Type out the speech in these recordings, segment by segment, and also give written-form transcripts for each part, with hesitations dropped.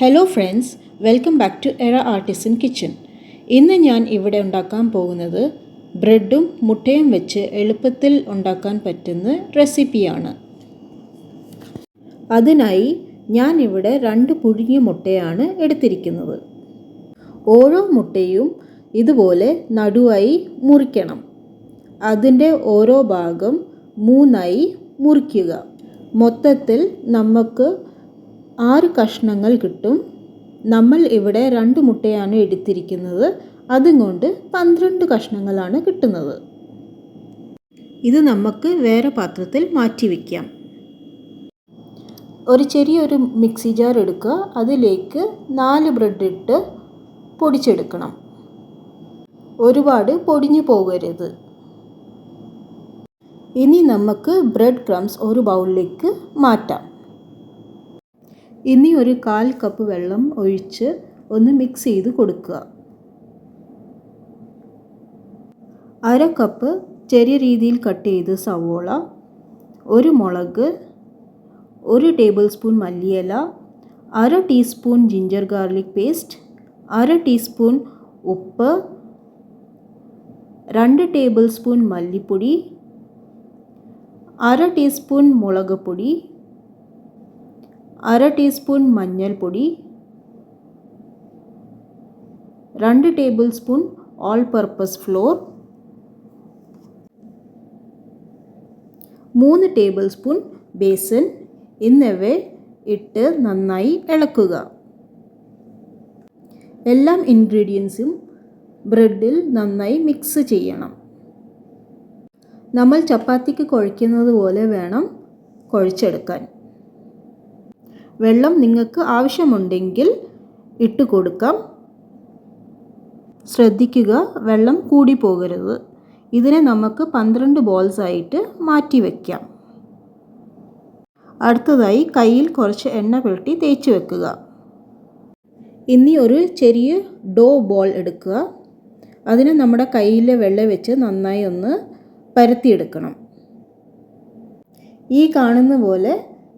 Hello friends, welcome back to Era Artisan Kitchen. ഇന്ന് ഞാൻ ഇവിടെ ഉണ്ടാക്കാൻ പോകുന്നത് ബ്രെഡും മുട്ടയും വെച്ച് എളുപ്പത്തിൽ ഉണ്ടാക്കാൻ പറ്റുന്ന റെസിപ്പിയാണ്. അതിനായി ഞാൻ ഇവിടെ 2 പുഴുങ്ങിയ മുട്ടയാണ് എടുത്തിരിക്കുന്നത്. ഓരോ മുട്ടയും ഇതുപോലെ നടുവായി മുറിക്കണം. അതിൻ്റെ ഓരോ ഭാഗം 3ആയി മുറിക്കുക. മൊത്തത്തിൽ നമുക്ക് 6 കഷ്ണങ്ങൾ കിട്ടും. നമ്മൾ ഇവിടെ 2 മുട്ടയാണ് എടുത്തിരിക്കുന്നത്, അതുകൊണ്ട് 12 കഷ്ണങ്ങളാണ് കിട്ടുന്നത്. ഇത് നമുക്ക് വേറെ പാത്രത്തിൽ മാറ്റി വയ്ക്കാം. ഒരു ചെറിയൊരു മിക്സി ജാർ എടുക്കുക. അതിലേക്ക് 4 ബ്രെഡ് ഇട്ട് പൊടിച്ചെടുക്കണം. ഒരുപാട് പൊടിഞ്ഞു പോകരുത്. ഇനി നമുക്ക് ബ്രെഡ് ക്രംസ് ഒരു ബൗളിലേക്ക് മാറ്റാം. ഇനി ഒരു 1/4 കപ്പ് വെള്ളം ഒഴിച്ച് ഒന്ന് മിക്സ് ചെയ്ത് കൊടുക്കുക. 1/2 കപ്പ് ചെറിയ രീതിയിൽ കട്ട് ചെയ്ത് സവോള, 1 മുളക്, 1 ടേബിൾ സ്പൂൺ മല്ലിയില, 1/2 teaspoon ginger garlic paste, 1/2 teaspoon ഉപ്പ്, 2 ടേബിൾ സ്പൂൺ മല്ലിപ്പൊടി, 1/2 ടീസ്പൂൺ മുളക് പൊടി, 1/2 ടീസ്പൂൺ മഞ്ഞൾപ്പൊടി, 2 tablespoon all purpose flour, 3 tablespoon besan എന്നിവ ഇട്ട് നന്നായി ഇളക്കുക. എല്ലാ ഇൻഗ്രീഡിയൻസും ബ്രെഡിൽ നന്നായി മിക്സ് ചെയ്യണം. നമ്മൾ ചപ്പാത്തിക്ക് കുഴയ്ക്കുന്നത് പോലെ വേണം കുഴച്ചെടുക്കാൻ. വെള്ളം നിങ്ങൾക്ക് ആവശ്യമുണ്ടെങ്കിൽ ഇട്ട് കൊടുക്കാം. ശ്രദ്ധിക്കുക, വെള്ളം കൂടി പോകരുത്. ഇതിനെ നമുക്ക് 12 ബോൾസ് ആയിട്ട് മാറ്റി വയ്ക്കാം. അടുത്തതായി കയ്യിൽ കുറച്ച് എണ്ണ പുരട്ടി തേച്ച് വെക്കുക. ഇനി ഒരു ചെറിയ ഡോ ബോൾ എടുക്കുക. അതിനെ നമ്മുടെ കയ്യിലെ വെള്ളം വെച്ച് നന്നായി ഒന്ന് പരത്തിയെടുക്കണം. ഈ കാണുന്ന പോലെ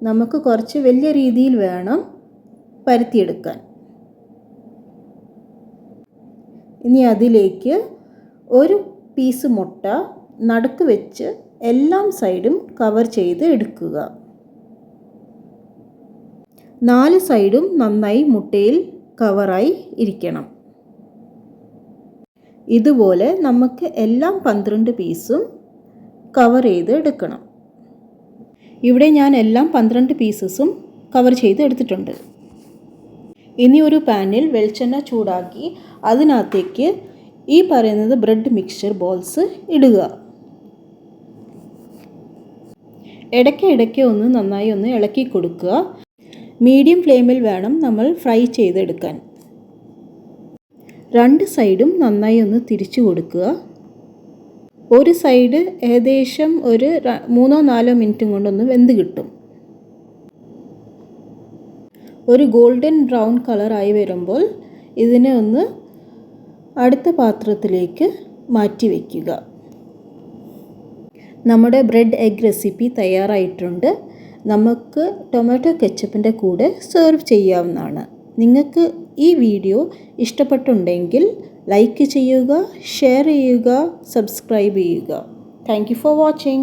നമുക്ക് കുറച്ച് വലിയ രീതിയിൽ വേണം പരത്തിയെടുക്കാൻ. ഇനി അതിലേക്ക് ഒരു പീസ് മുട്ട നടുക്ക് വെച്ച് എല്ലാ സൈഡും കവർ ചെയ്ത് എടുക്കുക. 4 സൈഡും നന്നായി മുട്ടയിൽ കവറായി ഇരിക്കണം. ഇതുപോലെ നമുക്ക് എല്ലാം 12 പീസും കവർ ചെയ്ത് എടുക്കണം. ഇവിടെ ഞാൻ എല്ലാം 12 പീസസും കവർ ചെയ്ത് എടുത്തിട്ടുണ്ട്. ഇനി ഒരു പാനിൽ വെളിച്ചെണ്ണ ചൂടാക്കി അതിനകത്തേക്ക് ഈ പറയുന്നത് ബ്രെഡ് മിക്സ്ചർ ബോൾസ് ഇടുക. ഇടയ്ക്ക് ഒന്ന് നന്നായി ഒന്ന് ഇളക്കി കൊടുക്കുക. മീഡിയം ഫ്ലെയിമിൽ വേണം നമ്മൾ ഫ്രൈ ചെയ്തെടുക്കാൻ. 2 സൈഡും നന്നായി ഒന്ന് തിരിച്ചു കൊടുക്കുക. ഒരു സൈഡ് ഏകദേശം ഒരു 3-4 മിനിറ്റ് കൊണ്ടൊന്ന് വെന്ത് കിട്ടും. ഒരു ഗോൾഡൻ ബ്രൗൺ കളറായി വരുമ്പോൾ ഇതിനെ ഒന്ന് അടുത്ത പാത്രത്തിലേക്ക് മാറ്റി വയ്ക്കുക. നമ്മുടെ ബ്രെഡ് എഗ് റെസിപ്പി തയ്യാറായിട്ടുണ്ട്. നമുക്ക് ടൊമാറ്റോ കെച്ചപ്പിൻ്റെ കൂടെ സെർവ് ചെയ്യാവുന്നതാണ്. നിങ്ങൾക്ക് ഈ വീഡിയോ ഇഷ്ടപ്പെട്ടുണ്ടെങ്കിൽ ലൈക്ക് ചെയ്യുക, ഷെയർ ചെയ്യുക, സബ്സ്ക്രൈബ് ചെയ്യുക. Thank you for watching.